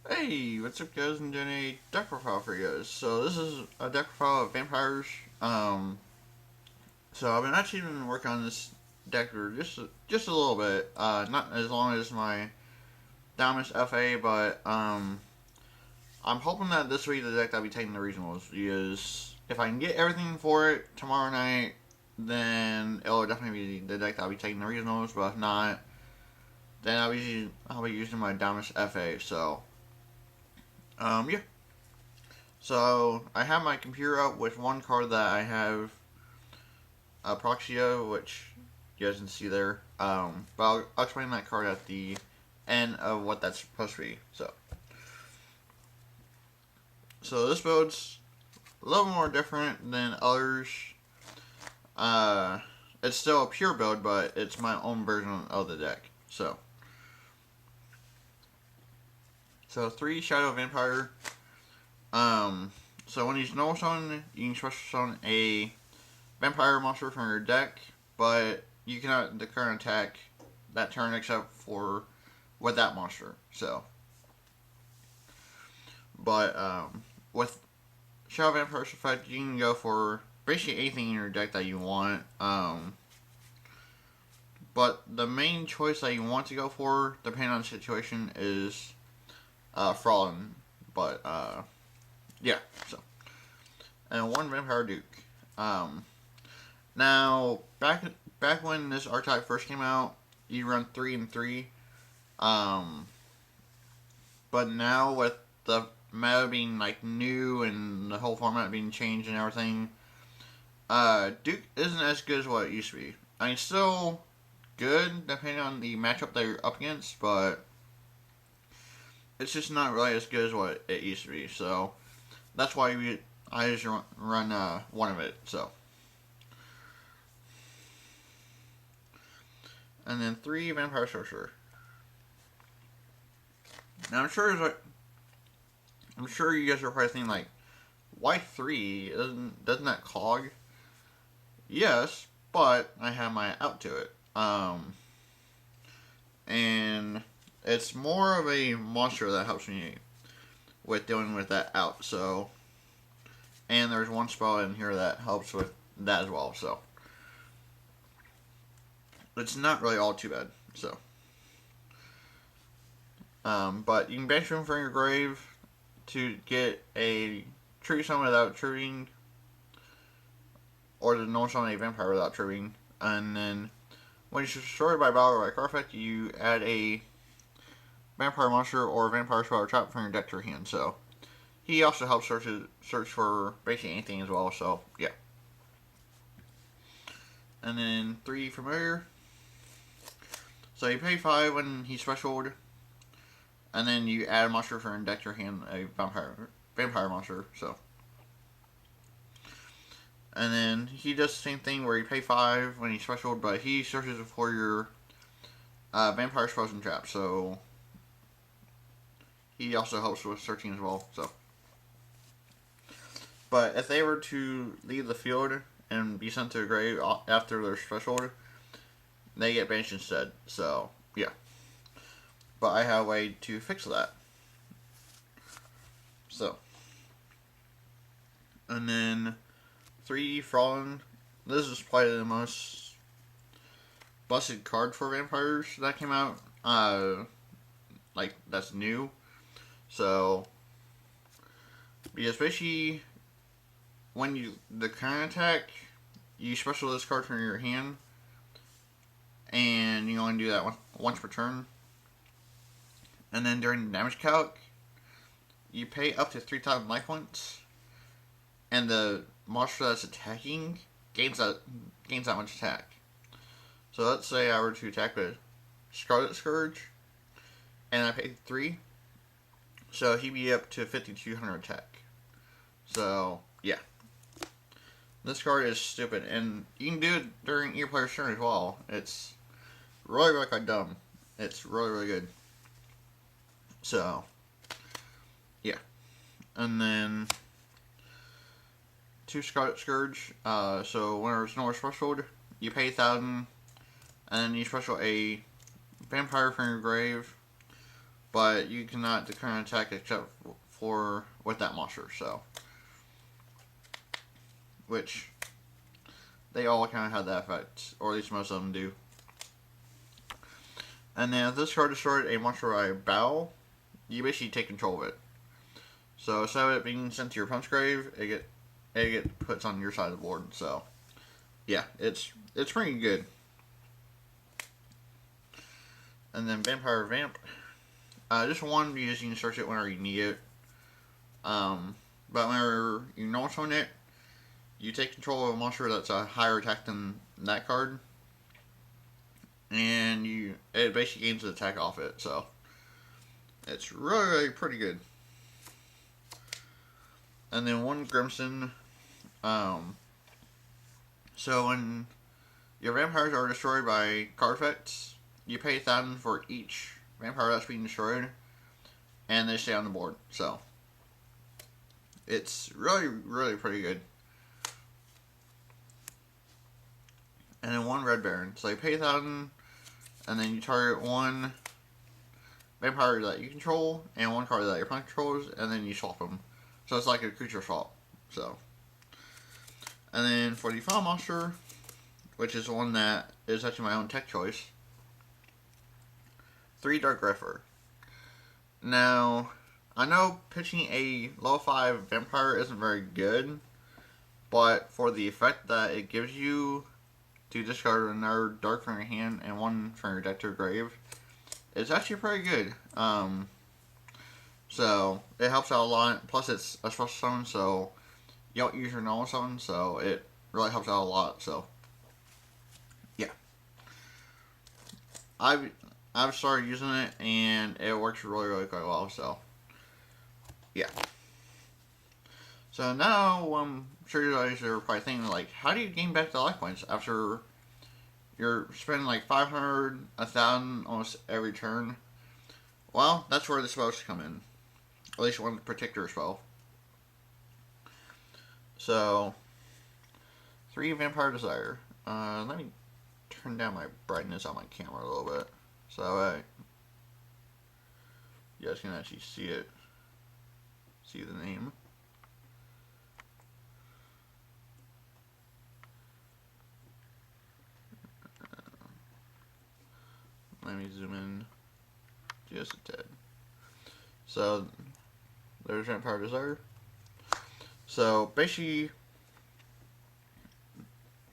Hey, what's up, guys? I'm doing a deck profile for you guys. So this is a deck profile of vampires. Um, so I've been actually been working on this deck for just a little bit. Not as long as my Diamond FA, but I'm hoping that this week the deck I'll be taking the regionals is if I can get everything for it tomorrow night, then it'll definitely be the deck I'll be taking the regionals. But if not, then I'll be using my Diamond FA. So yeah. So I have my computer up with one card that I have Proxio, which you guys can see there. But I'll explain that card at the end of what that's supposed to be. So this build's a little more different than others. Uh, it's still a pure build, but it's my own version of the deck. So 3 Shadow Vampire. So when he's normal summon, you can special summon a vampire monster from your deck, but you cannot declare an attack that turn except for with that monster. But with Shadow Vampire's effect, you can go for basically anything in your deck that you want. But the main choice that you want to go for, depending on the situation, is Fallen. But yeah, so and 1 Vampire Duke. Um, Now, back when this archetype first came out, you run 3 and 3. Um, but now with the meta being like new and the whole format being changed and everything, Duke isn't as good as what it used to be. I mean, still good depending on the matchup that you're up against, but it's just not really as good as what it used to be. So that's why I just run one of it. And then 3 Vampire Sorcerer. Now I'm sure you guys are probably thinking like, why 3? Doesn't that clog? Yes, but I have my out to it. And it's more of a monster that helps me with dealing with that out. And there's one spell in here that helps with that as well. So it's not really all too bad. But you can banish him from your grave to get a tree summon without triggering, or the normal summon a vampire without triggering. And then when he's destroyed by battle or by card effect, you add a vampire monster or vampire spell or trap from your deck to your hand. So he also helps search for basically anything as well. So yeah. And then 3 Familiar. So you pay 5 when he's specialed, and then you add a monster from your deck to your hand, a vampire monster. And then he does the same thing where you pay 5 when he's specialed, but he searches for your vampire spells and traps. So he also helps with searching as well. But if they were to leave the field and be sent to the grave after they're specialed, they get banished instead. So yeah. But I have a way to fix that. And then 3 Fallen. This is probably the most busted card for vampires that came out. Like that's new. So because basically when the current attack, you special this card from your hand, and you only do that once per turn. And then during the damage calc, you pay up to 3,000 life points, and the monster that's attacking gains that much attack. So let's say I were to attack with Scarlet Scourge, and I paid 3, so he'd be up to 5,200 attack. So yeah, this card is stupid, and you can do it during your player's turn as well. It's really quite dumb. It's really good. So yeah, and then 2 Scarlet Scourge. So when it's normal specialed, you pay 1,000, and then you special a vampire from your grave, but you cannot declare an attack except for with that monster. So, which they all kind of have that effect, or at least most of them do. And then if this card destroyed a monster by battle, you basically take control of it. So instead of it being sent to your opponent's grave, it get put on your side of the board. So yeah, it's pretty good. And then Vampire Vamp. Just one, you just need to search it whenever you need it. But whenever you know what's on it, you take control of a monster that's a higher attack than that card. And it basically gains an attack off it. So it's really pretty good. And then one Grimson. So when your vampires are destroyed by card effects, you pay 1,000 for each vampire that's being destroyed, and they stay on the board. So it's really, really pretty good. And then one Red Baron. So you pay 1,000, and then you target one vampire that you control and one card that your opponent controls, and then you swap them. So it's like a creature swap. So, and then for the final monster, which is one that is actually my own tech choice, 3 Dark Griffer. Now, I know pitching a level 5 vampire isn't very good, but for the effect that it gives you to discard another dark from your hand and one from your deck to your grave, it's actually pretty good. So it helps out a lot. Plus, it's a special summon, so you don't use your normal summon, so it really helps out a lot. So yeah, I've started using it and it works really, really quite well. So yeah. So now I'm sure you guys are probably thinking, like, how do you gain back the life points after you're spending like 500, 1,000 almost every turn? Well, that's where the spells come in. At least one particular spell. So, 3 Vampire Desire. Let me turn down my brightness on my camera a little bit, so you guys can actually see it. See the name. Let me zoom in just a tad. So, there's Vampire Desire. So, basically,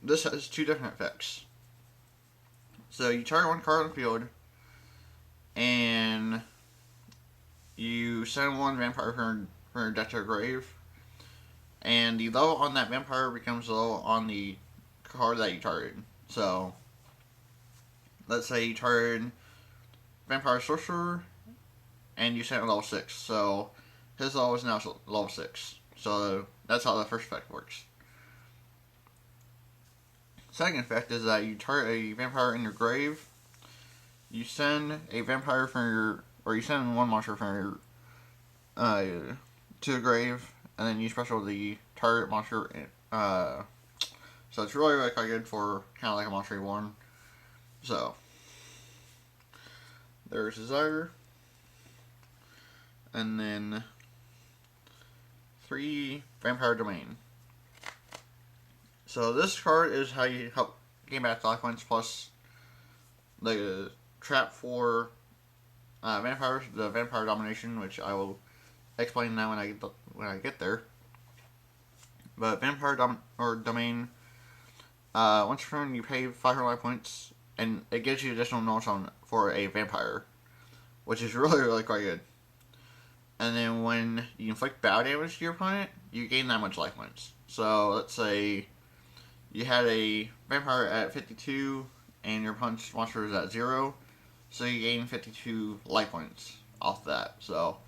this has 2 different effects. So, you target one card on the field, and you send one vampire from your deck to your grave, and the level on that vampire becomes the level on the card that you targeted. So, let's say you targeted Vampire Sorcerer, and you sent him level 6. So, his level is now level 6. So, that's how the first effect works. Second effect is that you target a vampire in your grave, you send a vampire from your, or you send one monster from your, to the grave, and then you special the target monster, so it's really, really quite good for kind of like a Monster Reborn. So, there's Desire, and then 3 Vampire Domain. So this card is how you help gain back life points, plus the trap for vampires, the Vampire Domination, which I will explain now when I get there. But Vampire Domain, once per turn you pay 500 life points, and it gives you additional knowledge on for a vampire, which is really, really quite good. And then when you inflict battle damage to your opponent, you gain that much life points. So let's say you had a vampire at 52 and your opponent's monster is at 0, so you gain 52 life points off that. So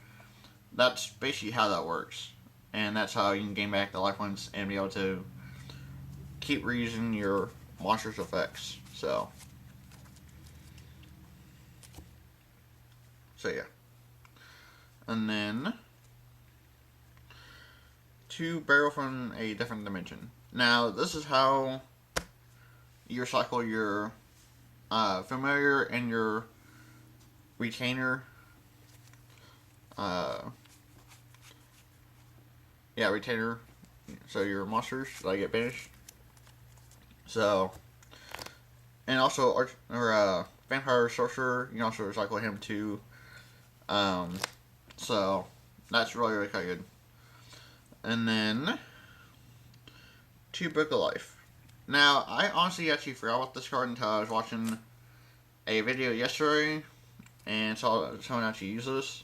that's basically how that works, and that's how you can gain back the life points and be able to keep reusing your monster's effects. So yeah. And then 2 Barrel from a Different Dimension. Now, this is how you recycle your familiar and your retainer yeah, retainer. So your monsters that get banished. So, and also vampire sorcerer. You can also recycle him too. So that's really quite good. And then two Book of Life. Now I honestly actually forgot about this card until I was watching a video yesterday and saw someone actually use this,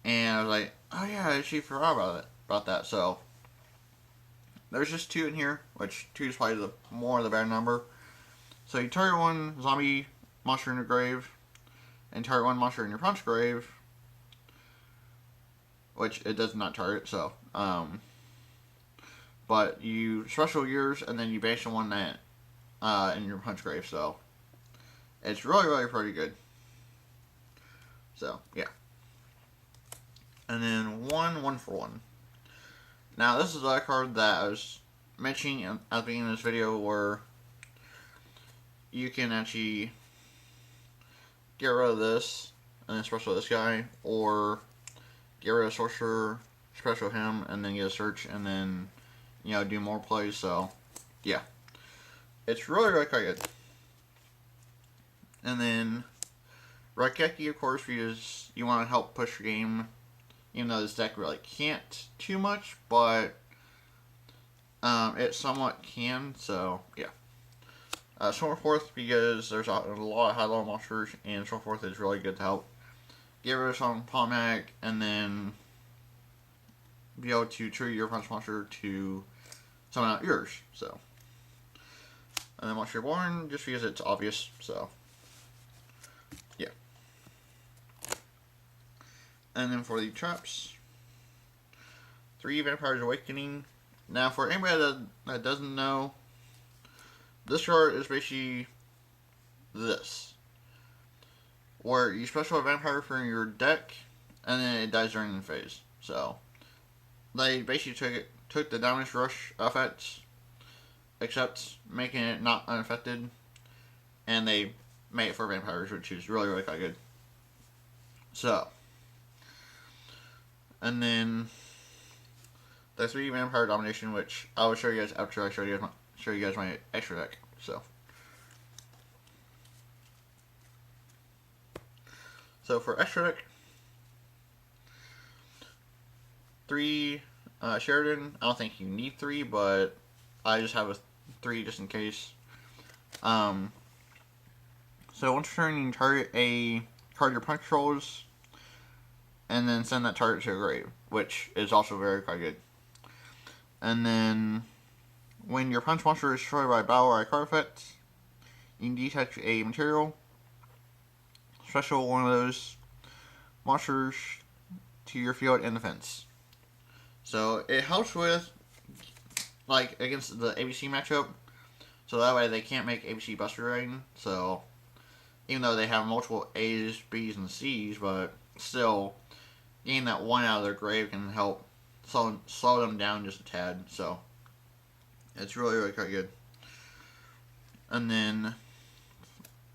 and I was like, oh yeah, I actually forgot about that. So there's just two in here, which two is probably the more the better number. So you target one zombie monster in your grave, and target one monster in your punch grave, which it does not target. So, but you special yours, and then you banish the one that in your punch grave. So it's really pretty good. So yeah, and then one for one. Now this is a card that I was mentioning at the beginning of this video, where you can actually get rid of this and then special this guy, or get rid of sorcerer, special him, and then get a search, and then do more plays. So yeah, it's really quite good. And then Raigeki, of course, because you want to help push your game, even though this deck really can't too much, but it somewhat can. So yeah. Storm Forth, because there's a lot of high-level monsters, and Storm Forth is really good to help get rid of some problematic, and then be able to trigger your punch monster to summon out yours. So, and then once you're born, just because it's obvious. So, yeah. And then for the traps, 3 Vampire's Awakening. Now, for anybody that doesn't know, this card is basically this, where you special a vampire from your deck, and then it dies during the phase. So they basically took the Damage Rush effects, except making it not unaffected, and they made it for vampires, which is really quite good. So, and then the 3 Vampire Domination, which I will show you guys after I show you guys my extra deck. So for extra deck, 3 Sheridan. I don't think you need 3, but I just have a 3 just in case. So once you're turn, you can target a card your punch controls, and then send that target to a grave, which is also very quite good. And then when your punch monster is destroyed by battle or a card effect, you can detach a material, special one of those monsters to your field and defense. So it helps with, like, against the ABC matchup, so that way they can't make ABC Buster Rain. So even though they have multiple A's, B's, and C's, but still getting that one out of their grave can help slow them down just a tad. So it's really quite good. And then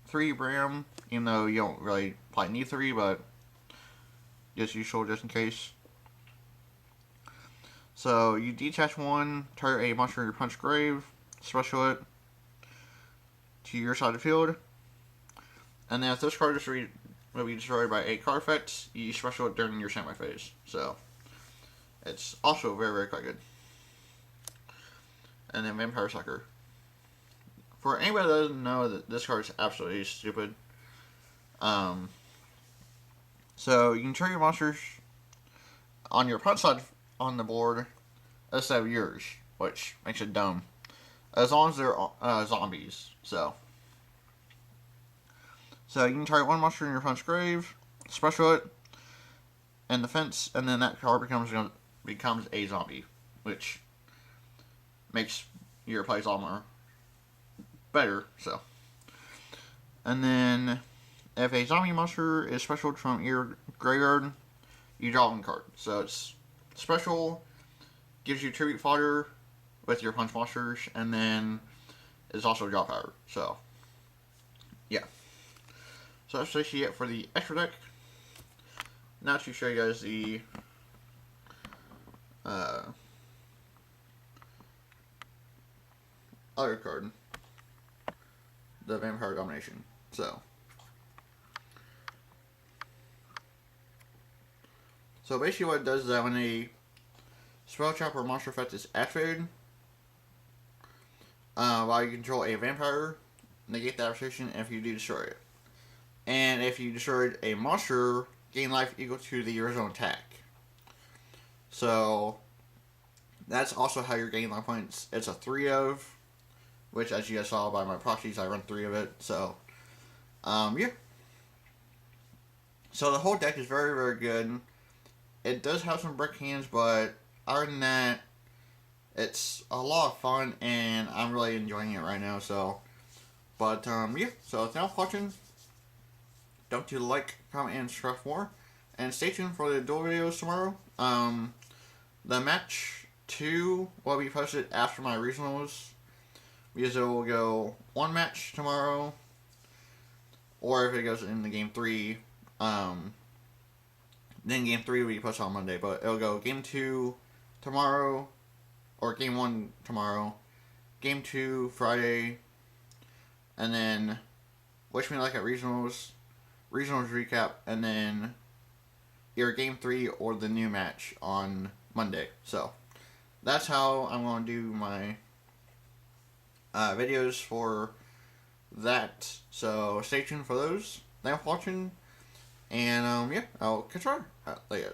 3 Bram, even though you don't really probably need 3, but just useful just in case. So you detach 1, target a monster in your punch grave, special it to your side of the field, and then if this card will be destroyed by a card effect, you special it during your standby phase. So it's also very quite good. And then Vampire Sucker. For anybody that doesn't know, that this card is absolutely stupid. So you can trigger your monsters on your punch side on the board instead of yours, which makes it dumb. As long as they're zombies. So you can target one monster in your punch grave, special it, and defense, and then that card becomes a zombie, which makes your plays all more better. So, and then if a zombie monster is special from your graveyard, you draw 1 card. So it's special, gives you tribute fodder with your punch monsters, and then it's also draw power. So yeah. So that's basically it for the extra deck. now to show you guys the other card, the Vampire Domination. So basically what it does is that when a spell trap or monster effect is activated, while you control a vampire, negate that activation if you do destroy it. And if you destroyed a monster, gain life equal to the original attack. So that's also how you're gaining life points. It's a 3 of, which as you guys saw by my proxies, I run 3 of it. So, yeah. So the whole deck is very, very good. It does have some brick hands, but other than that, it's a lot of fun, and I'm really enjoying it right now. So, but yeah. So thanks for watching. Don't you like, comment, and subscribe for more, and stay tuned for the duel videos tomorrow. The match 2 will be posted after my regionals, because it will go 1 match tomorrow, or if it goes in the game 3, then game 3 will be posted on Monday, but it'll go game 2 tomorrow, or game 1 tomorrow, game 2 Friday, and then wish me luck at regionals recap, and then either game 3 or the new match on Monday. So that's how I'm going to do my videos for that. So stay tuned for those. Thanks for watching. And, yeah, I'll catch you later. Later.